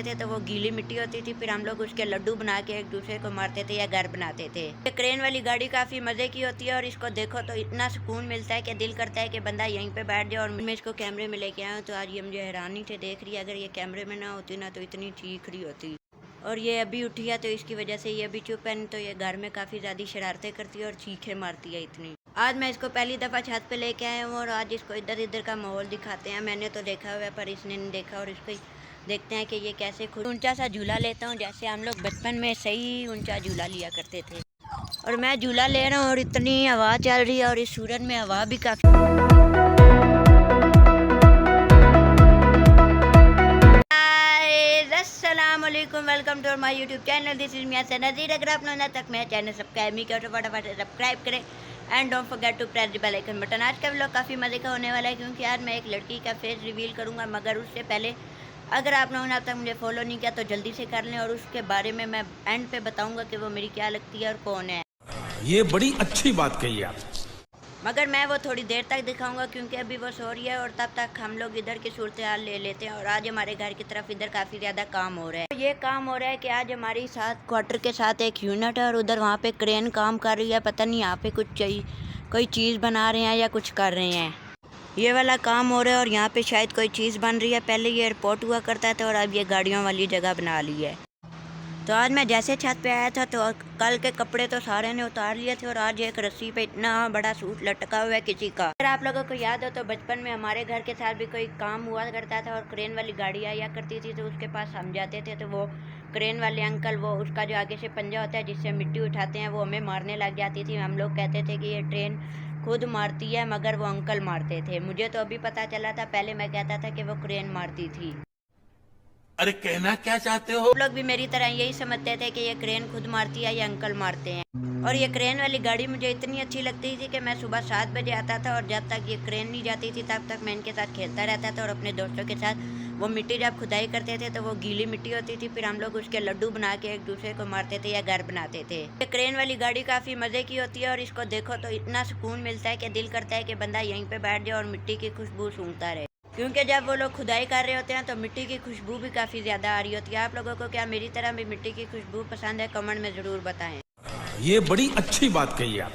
थे तो वो गीली मिट्टी होती थी, फिर हम लोग उसके लड्डू बना के एक दूसरे को मारते थे या घर बनाते थे। ये क्रेन वाली गाड़ी काफी मजे की होती है और इसको देखो तो इतना सुकून मिलता है कि दिल करता है कि बंदा यहीं पे बैठ जाए। और मैं इसको कैमरे में लेके आया हूँ तो आज ये मुझे हैरानी से देख रही है। अगर ये कैमरे में ना होती ना तो इतनी चीख रही होती। और ये अभी उठी है तो इसकी वजह से ये अभी चुप है, तो ये घर में काफ़ी ज़्यादा शरारतें करती है और चीखें मारती है इतनी। आज मैं इसको पहली दफ़ा छत पे लेके आया हूँ और आज इसको इधर इधर का माहौल दिखाते हैं। मैंने तो देखा हुआ है पर इसने नहीं देखा, और इसको देखते हैं कि ये कैसे खुद ऊंचा सा झूला लेता हूँ, जैसे हम लोग बचपन में सही ऊंचा झूला लिया करते थे। और मैं झूला ले रहा हूँ और इतनी हवा चल रही है और इस सूरज में हवा भी काफ़ी। अस्सलामुअलैकुम, welcome to my YouTube channel. This is Miyan Nazir. अगर आप लोग ना तक मेरा चैनल सब्सक्राइब नहीं किया तो फटाफट सब्सक्राइब करें and don't forget to press the bell icon button. आज का व्लॉग काफ़ी मज़े का होने वाला है क्योंकि आज मैं एक लड़की का फेस रिवील करूंगा, मगर उससे पहले अगर आप लोगों ने अब तक मुझे फॉलो नहीं किया तो जल्दी से कर लें, और उसके बारे में मैं एंड पे बताऊँगा कि वो मेरी क्या लगती है और कौन है। ये बड़ी अच्छी बात कही आप, मगर मैं वो थोड़ी देर तक दिखाऊंगा क्योंकि अभी वो सो रही है और तब तक हम लोग इधर की सूरत हाल ले लेते हैं। और आज हमारे घर की तरफ इधर काफ़ी ज़्यादा काम हो रहा है। ये काम हो रहा है कि आज हमारी साथ क्वार्टर के साथ एक यूनिट है और उधर वहाँ पे क्रेन काम कर रही है। पता नहीं यहाँ पे कुछ चाहिए, कोई चीज़ बना रहे हैं या कुछ कर रहे हैं। ये वाला काम हो रहा है और यहाँ पे शायद कोई चीज़ बन रही है। पहले ये एयरपोर्ट हुआ करता था और अब ये गाड़ियों वाली जगह बना ली है। तो आज मैं जैसे छत पे आया था तो कल के कपड़े तो सारे ने उतार लिए थे और आज एक रस्सी पे इतना बड़ा सूट लटका हुआ है किसी का। अगर आप लोगों को याद हो तो बचपन में हमारे घर के साथ भी कोई काम हुआ करता था और क्रेन वाली गाड़ी आया करती थी, तो उसके पास हम जाते थे तो वो क्रेन वाले अंकल, वो उसका जो आगे से पंजा होता है जिससे मिट्टी उठाते हैं, वो हमें मारने लग जाती थी। हम लोग कहते थे कि ये ट्रेन खुद मारती है, मगर वो अंकल मारते थे। मुझे तो अभी पता चला था, पहले मैं कहता था कि वो क्रेन मारती थी। अरे कहना क्या चाहते हो? आप लोग भी मेरी तरह यही समझते थे कि ये क्रेन खुद मारती है या अंकल मारते हैं। और ये क्रेन वाली गाड़ी मुझे इतनी अच्छी लगती थी कि मैं सुबह 7 बजे आता था और जब तक ये क्रेन नहीं जाती थी तब तक मैं इनके साथ खेलता रहता था। और अपने दोस्तों के साथ वो मिट्टी जब खुदाई करते थे तो वो गीली मिट्टी होती थी, फिर हम लोग उसके लड्डू बना के एक दूसरे को मारते थे या घर बनाते थे। ये क्रेन वाली गाड़ी काफ़ी मज़े की होती है और इसको देखो तो इतना सुकून मिलता है कि दिल करता है कि बंदा यहीं पे बैठ जाए और मिट्टी की खुशबू सूंघता रहे। क्योंकि जब वो लोग खुदाई कर रहे होते हैं तो मिट्टी की खुशबू भी काफ़ी ज़्यादा आ रही होती है। आप लोगों को क्या मेरी तरह भी मिट्टी की खुशबू पसंद है? कमेंट में ज़रूर बताएं। ये बड़ी अच्छी बात कही आप।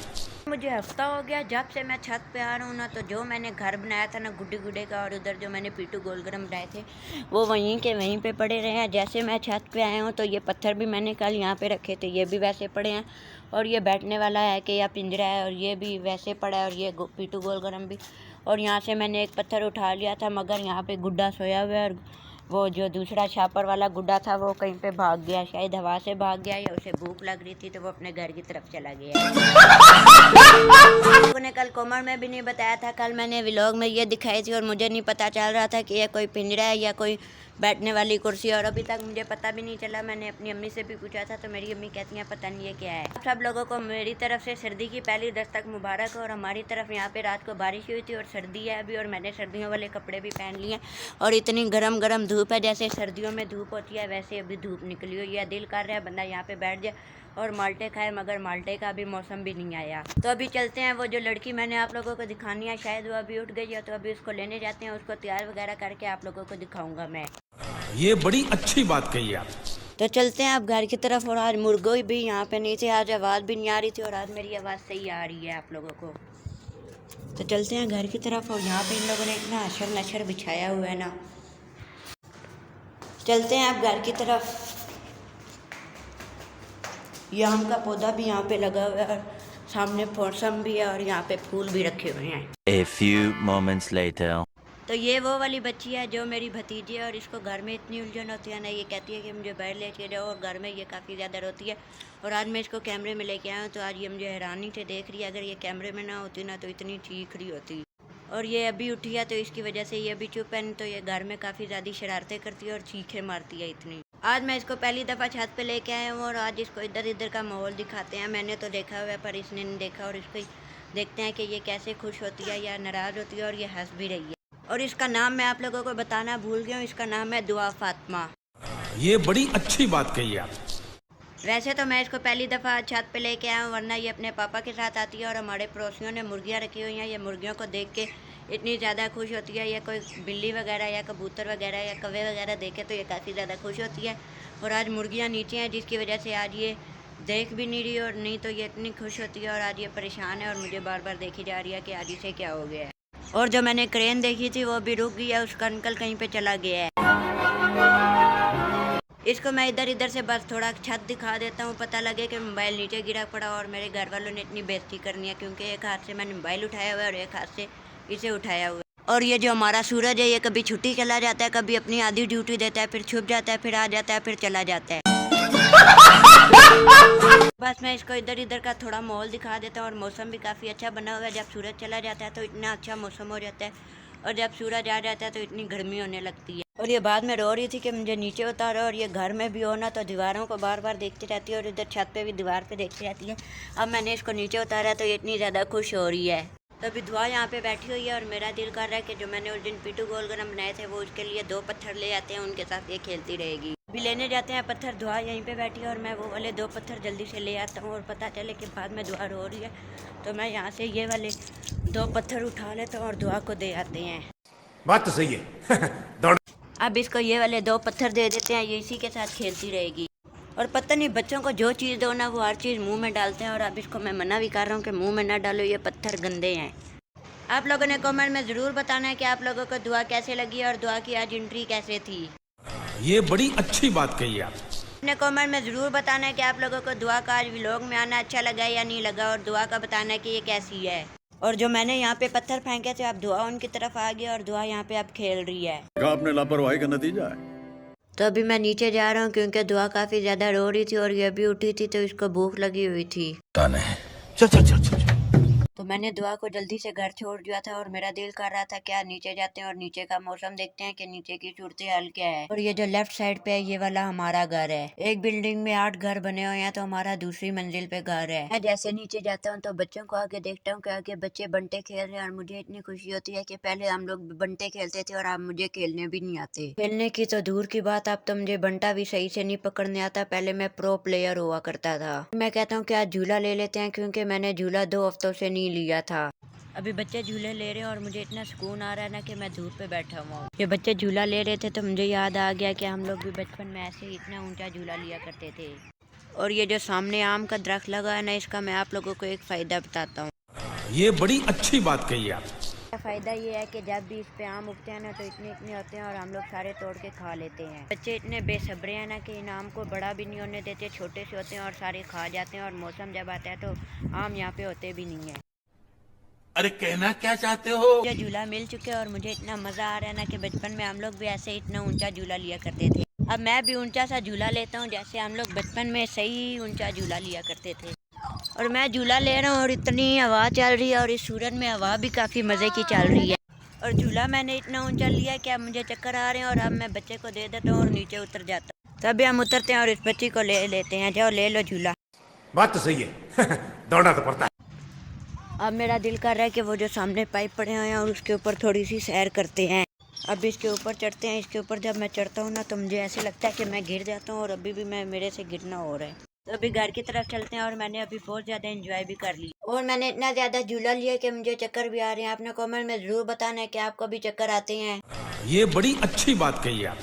मुझे हफ्ता हो गया जब से मैं छत पे आ रहा हूँ ना, तो जो मैंने घर बनाया था ना गुड्डे गुड्डे का, और उधर जो मैंने पीटू गोलगरम बनाए थे वो वहीं के वहीं पे पड़े रहे हैं। जैसे मैं छत पे आया हूँ तो ये पत्थर भी मैंने कल यहाँ पे रखे थे, ये भी वैसे पड़े हैं। और ये बैठने वाला है कि या पिंजरा है, और ये भी वैसे पड़ा है, और ये पीटू गोलगरम भी। और यहाँ से मैंने एक पत्थर उठा लिया था, मगर यहाँ पे गुड्डा सोया हुआ है और वो जो दूसरा छापर वाला गुड्डा था वो कहीं पे भाग गया, शायद हवा से भाग गया या उसे भूख लग रही थी तो वो अपने घर की तरफ चला गया। उन्होंने कल कमेंट में भी नहीं बताया था, कल मैंने व्लॉग में ये दिखाई थी और मुझे नहीं पता चल रहा था कि ये कोई पिंजरा है या कोई बैठने वाली कुर्सी, और अभी तक मुझे पता भी नहीं चला। मैंने अपनी अम्मी से भी पूछा था तो मेरी अम्मी कहती हैं पता नहीं ये क्या है। सब लोगों को मेरी तरफ से सर्दी की पहली दस्तक मुबारक हो। और हमारी तरफ यहाँ पे रात को बारिश हुई थी और सर्दी है अभी, और मैंने सर्दियों वाले कपड़े भी पहन लिए और इतनी गरम गरम धूप है, जैसे सर्दियों में धूप होती है वैसे अभी धूप निकली हुई है। दिल कर रहा है बंदा यहाँ पे बैठ जाए और माल्टे खाए, मगर माल्टे का अभी मौसम भी नहीं आया। तो अभी चलते हैं, वो जो लड़की मैंने आप लोगों को दिखानी है शायद वो अभी उठ गई है, तो अभी उसको लेने जाते हैं, उसको तैयार वगैरह करके आप लोगों को दिखाऊंगा मैं। ये बड़ी अच्छी बात कही आप। तो चलते हैं अब घर की तरफ। और आज मुर्गो भी यहाँ पे नहीं थे, आज आवाज़ भी नहीं आ रही थी और आज मेरी आवाज़ सही आ रही है आप लोगों को। तो चलते हैं घर की तरफ। और यहाँ पे इन लोगों ने इतना अशर नशर बिछाया हुआ है ना। चलते हैं अब घर की तरफ। ये आम का पौधा भी यहाँ पे लगा हुआ है और सामने पौसम भी है और यहाँ पे फूल भी रखे हुए हैं। A few moments later. तो ये वो वाली बच्ची है जो मेरी भतीजी है और इसको घर में इतनी उलझन होती है ना, ये कहती है कि मुझे बाहर लेके जाओ, और घर में ये काफ़ी ज़्यादा रोती है। और आज मैं इसको कैमरे में लेके आया हूँ तो आज ये मुझे हैरानी से देख रही है। अगर ये कैमरे में ना होती ना तो इतनी चीख रही होती। और ये अभी उठी है तो इसकी वजह से ये अभी चुप है, तो ये घर में काफ़ी ज़्यादा शरारतें करती है और चीखें मारती है इतनी। आज मैं इसको पहली दफ़ा छत पे लेके आया हूँ और आज इसको इधर इधर का माहौल दिखाते हैं। मैंने तो देखा हुआ है पर इसने नहीं देखा, और इसको देखते हैं कि ये कैसे खुश होती है या नाराज़ होती है, और ये हंस भी रही है। और इसका नाम मैं आप लोगों को बताना भूल गया हूँ, इसका नाम है दुआ फातिमा। ये बड़ी अच्छी बात कही आप। वैसे तो मैं इसको पहली दफ़ा छत पे लेके आया हूँ, वरना ये अपने पापा के साथ आती है। और हमारे पड़ोसियों ने मुर्गियाँ रखी हुई हैं, ये मुर्गियों को देख के इतनी ज़्यादा खुश होती है। या कोई बिल्ली वगैरह या कबूतर वगैरह या कौवे वगैरह देखे तो ये काफ़ी ज़्यादा खुश होती है। और आज मुर्गियाँ नीचे हैं, जिसकी वजह से आज ये देख भी नहीं रही, और नहीं तो ये इतनी खुश होती है। और आज ये परेशान है और मुझे बार बार देखी जा रही है कि आज इसे क्या हो गया है। और जो मैंने क्रेन देखी थी वो भी रुक गई है, उसका अंकल कहीं पे चला गया है। इसको मैं इधर इधर से बस थोड़ा छत दिखा देता हूँ, पता लगे कि मोबाइल नीचे गिरा पड़ा। और मेरे घर वालों ने इतनी बेइज्जती करनी है, क्योंकि एक हाथ से मैंने मोबाइल उठाया हुआ है और एक हाथ से इसे उठाया हुआ है। और ये जो हमारा सूरज है, ये कभी छुट्टी चला जाता है, कभी अपनी आधी ड्यूटी देता है, फिर छुप जाता है, फिर आ जाता है, फिर चला जाता है। बस मैं इसको इधर इधर का थोड़ा माहौल दिखा देता हूँ। और मौसम भी काफ़ी अच्छा बना हुआ है। जब सूरज चला जाता है तो इतना अच्छा मौसम हो जाता है, और जब सूरज आ जाता है तो इतनी गर्मी होने लगती है। और ये बाद में रो रही थी कि मुझे नीचे उतारो, और ये घर में भी हो ना तो दीवारों को बार बार देखती रहती है, और इधर छत पे भी दीवार पे देखती रहती है। अब मैंने इसको नीचे उतारा तो ये इतनी ज़्यादा खुश हो रही है। तो अभी दुआ यहाँ पे बैठी हुई है, और मेरा दिल कर रहा है कि जो मैंने उस दिन पीटू गोलगरम बनाए थे वो उसके लिए 2 पत्थर ले आते हैं, उनके साथ ये खेलती रहेगी। अभी लेने जाते हैं पत्थर। दुआ यहीं पे बैठी है और मैं वो वाले 2 पत्थर जल्दी से ले आता हूँ, और पता चले कि बाद में दुआ रो रही है तो मैं यहाँ से ये वाले 2 पत्थर उठा लेता हूँ और दुआ को दे आते हैं। बात तो सही है। दौड़। अब इसको ये वाले 2 पत्थर दे देते हैं, ये इसी के साथ खेलती रहेगी। और पता नहीं बच्चों को जो चीज़ दो ना वो हर चीज़ मुंह में डालते हैं। और अब इसको मैं मना भी कर रहा हूँ कि मुंह में ना डालो, ये पत्थर गंदे हैं। आप लोगों ने कमेंट में ज़रूर बताना है कि आप लोगों को दुआ कैसे लगी और दुआ की आज एंट्री कैसे थी। ये बड़ी अच्छी बात कही आप। अपने कमेंट में ज़रूर बताना है कि आप लोगों को दुआ का आज व्लॉग में आना अच्छा लगा या नहीं लगा, और दुआ का बताना है कि ये कैसी है। और जो मैंने यहाँ पे पत्थर फेंके थे, अब दुआ उनकी तरफ आ गया और दुआ यहाँ पे अब खेल रही है। आपने लापरवाही का नतीजा है। तो अभी मैं नीचे जा रहा हूँ, क्योंकि दुआ काफ़ी ज़्यादा रो रही थी और ये भी उठी थी तो इसको भूख लगी हुई थी। चल चल चल चल। तो मैंने दुआ को जल्दी से घर छोड़ दिया था, और मेरा दिल कर रहा था क्या नीचे जाते हैं और नीचे का मौसम देखते हैं कि नीचे की सूरत हाल क्या है। और ये जो लेफ्ट साइड पे है ये वाला हमारा घर है। एक बिल्डिंग में 8 घर बने हुए हैं, तो हमारा दूसरी मंजिल पे घर है। मैं जैसे नीचे जाता हूँ तो बच्चों को आगे देखता हूँ कि आगे बच्चे बंटे खेल रहे हैं, और मुझे इतनी खुशी होती है कि पहले हम लोग बंटे खेलते थे और अब मुझे खेलने भी नहीं आते। खेलने की तो दूर की बात, अब तो मुझे बंटा भी सही से नहीं पकड़ने आता। पहले मैं प्रो प्लेयर हुआ करता था। मैं कहता हूँ कि आज झूला ले लेते हैं, क्योंकि मैंने झूला 2 हफ्तों से नहीं लिया था। अभी बच्चे झूले ले रहे हैं और मुझे इतना सुकून आ रहा है ना कि मैं धूप पे बैठा हुआ हूँ। ये बच्चे झूला ले रहे थे तो मुझे याद आ गया कि हम लोग भी बचपन में ऐसे ही इतना ऊंचा झूला लिया करते थे। और ये जो सामने आम का दरख्त लगा है ना, इसका मैं आप लोगों को एक फ़ायदा बताता हूँ। ये बड़ी अच्छी बात कही आप। फ़ायदा ये है कि जब भी इस पे आम उगते हैं ना तो इतने इतने होते हैं, और हम लोग सारे तोड़ के खा लेते हैं। बच्चे इतने बेसब्रे हैं ना कि इन आम को बड़ा भी नहीं होने देते, छोटे से होते हैं और सारे खा जाते हैं। और मौसम जब आता है तो आम यहाँ पे होते भी नहीं है। अरे कहना क्या चाहते हो? मुझे झूला मिल चुके हैं और मुझे इतना मज़ा आ रहा है ना कि बचपन में हम लोग भी ऐसे इतना ऊंचा झूला लिया करते थे। अब मैं भी ऊंचा सा झूला लेता हूँ, जैसे हम लोग बचपन में सही ऊंचा झूला लिया करते थे। और मैं झूला ले रहा हूँ और इतनी हवा चल रही है, और इस सूरज में हवा भी काफ़ी मज़े की चल रही है। और झूला मैंने इतना ऊंचा लिया कि अब मुझे चक्कर आ रहे हैं, और अब मैं बच्चे को दे देता हूँ और नीचे उतर जाता हूँ। तभी हम उतरते हैं और इस बच्ची को ले लेते हैं। जाओ ले लो झूला। बात तो सही है। दौड़ना तो पड़ता है। अब मेरा दिल कर रहा है कि वो जो सामने पाइप पड़े हुए हैं और उसके ऊपर थोड़ी सी सैर करते हैं। अब इसके ऊपर चढ़ते हैं। इसके ऊपर जब मैं चढ़ता हूँ ना तो मुझे ऐसे लगता है कि मैं गिर जाता हूँ, और अभी भी मेरे से गिरना हो रहा है। तो अभी घर की तरफ चलते हैं, और मैंने अभी बहुत ज़्यादा एंजॉय भी कर लिया, और मैंने इतना ज़्यादा झूला लिया कि मुझे चक्कर भी आ रहे हैं। आपने कमेंट में ज़रूर बताना है कि आपको भी चक्कर आते हैं। ये बड़ी अच्छी बात कही आप।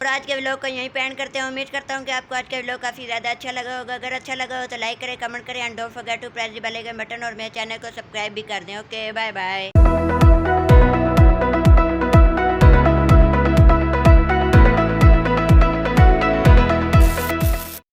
और आज के व्लॉग को यहीं पे एंड करते हैं। उम्मीद करता हूँ कि आपको आज का व्लॉग काफ़ी ज़्यादा अच्छा लगा होगा। अगर अच्छा लगा हो तो लाइक करें, कमेंट करें, and don't forget to press the bell icon button, और मेरे चैनल को सब्सक्राइब भी कर दें। Okay, bye bye.